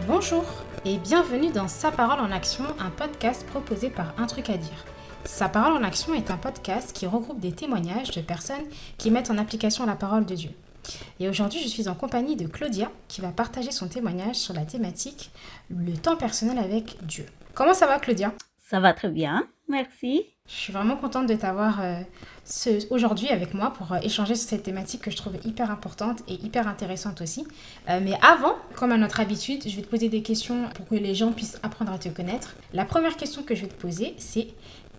Bonjour et bienvenue dans Sa parole en action, un podcast proposé par Un truc à dire. Sa parole en action est un podcast qui regroupe des témoignages de personnes qui mettent en application la parole de Dieu. Et aujourd'hui, je suis en compagnie de Claudia qui va partager son témoignage sur la thématique le temps personnel avec Dieu. Comment ça va, Claudia ? Ça va très bien, merci. Je suis vraiment contente de t'avoir aujourd'hui avec moi pour échanger sur cette thématique que je trouve hyper importante et hyper intéressante aussi. Mais avant, comme à notre habitude, je vais te poser des questions pour que les gens puissent apprendre à te connaître. La première question que je vais te poser, c'est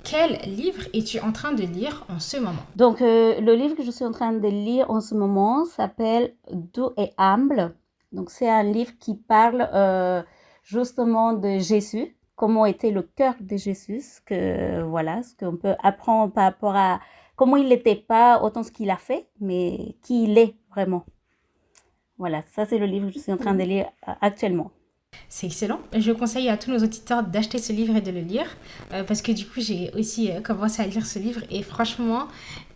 quel livre es-tu en train de lire en ce moment ? Donc, le livre que je suis en train de lire en ce moment s'appelle Doux et humble. Donc, c'est un livre qui parle justement de Jésus. Comment était le cœur de Jésus, ce qu'on peut apprendre par rapport à comment il n'était pas autant ce qu'il a fait, mais qui il est vraiment. Voilà, ça c'est le livre que je suis en train de lire actuellement. C'est excellent. Je conseille à tous nos auditeurs d'acheter ce livre et de le lire parce que du coup, j'ai aussi commencé à lire ce livre et franchement,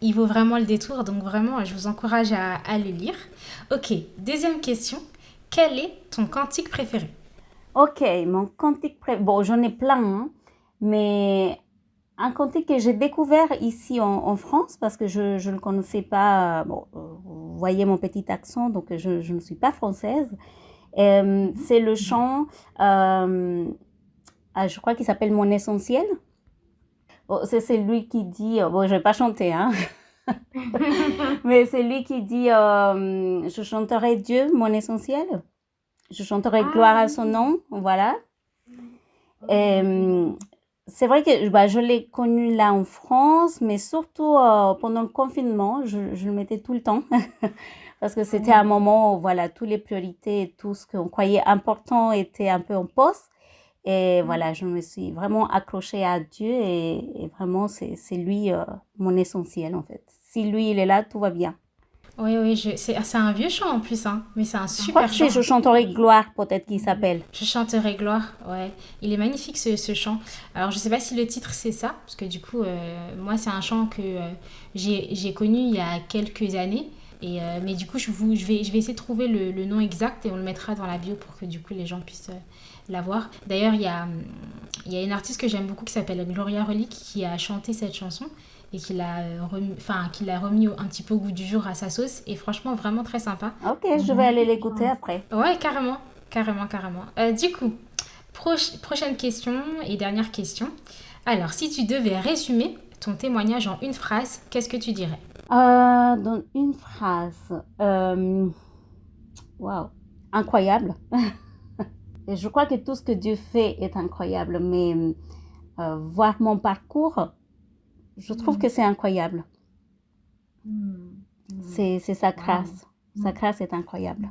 il vaut vraiment le détour. Donc vraiment, je vous encourage à le lire. Ok, deuxième question. Quel est ton cantique préféré ? Ok, mon cantique préféré. Bon, j'en ai plein, hein, mais un cantique que j'ai découvert ici en France parce que je ne le connaissais pas. Bon, vous voyez mon petit accent, donc je ne suis pas française. C'est le chant, je crois qu'il s'appelle Mon Essentiel. Bon, c'est lui qui dit, bon, je ne vais pas chanter, hein. Mais c'est lui qui dit, je chanterai Dieu, mon essentiel. Je chanterai gloire à son nom, voilà. C'est vrai que je l'ai connu là en France, mais surtout pendant le confinement, je le mettais tout le temps. Parce que c'était un moment où voilà, toutes les priorités et tout ce qu'on croyait important était un peu en pause. Et voilà, je me suis vraiment accrochée à Dieu et vraiment, c'est lui mon essentiel en fait. Si lui, il est là, tout va bien. Oui, c'est un vieux chant en plus, hein, mais c'est un Je crois super que chant. c'est Je chanterai gloire, peut-être qu'il s'appelle. Je chanterai gloire, ouais. Il est magnifique ce chant. Alors je sais pas si le titre c'est ça, parce que du coup, moi c'est un chant que j'ai connu il y a quelques années. Mais du coup, je vais essayer de trouver le nom exact et on le mettra dans la bio pour que du coup les gens puissent l'avoir. D'ailleurs, il y a une artiste que j'aime beaucoup qui s'appelle Gloria Relic qui a chanté cette chanson et qui l'a remis un petit peu au goût du jour à sa sauce. Et franchement, vraiment très sympa. Ok, je vais aller l'écouter après. Ouais, carrément. Du coup, prochaine question et dernière question. Alors, si tu devais résumer ton témoignage en une phrase, qu'est-ce que tu dirais ? Dans une phrase, waouh, incroyable. Et je crois que tout ce que Dieu fait est incroyable, mais voir mon parcours, je trouve que c'est incroyable. C'est sa grâce. Sa grâce est incroyable.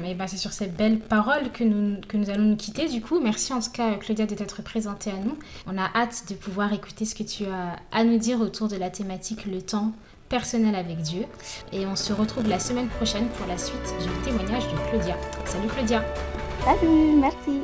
Et ben c'est sur ces belles paroles que nous allons nous quitter. Du coup, merci en tout cas Claudia de t'être présentée à nous. On a hâte de pouvoir écouter ce que tu as à nous dire autour de la thématique le temps personnel avec Dieu. Et on se retrouve la semaine prochaine pour la suite du témoignage de Claudia. Salut Claudia. Salut, merci.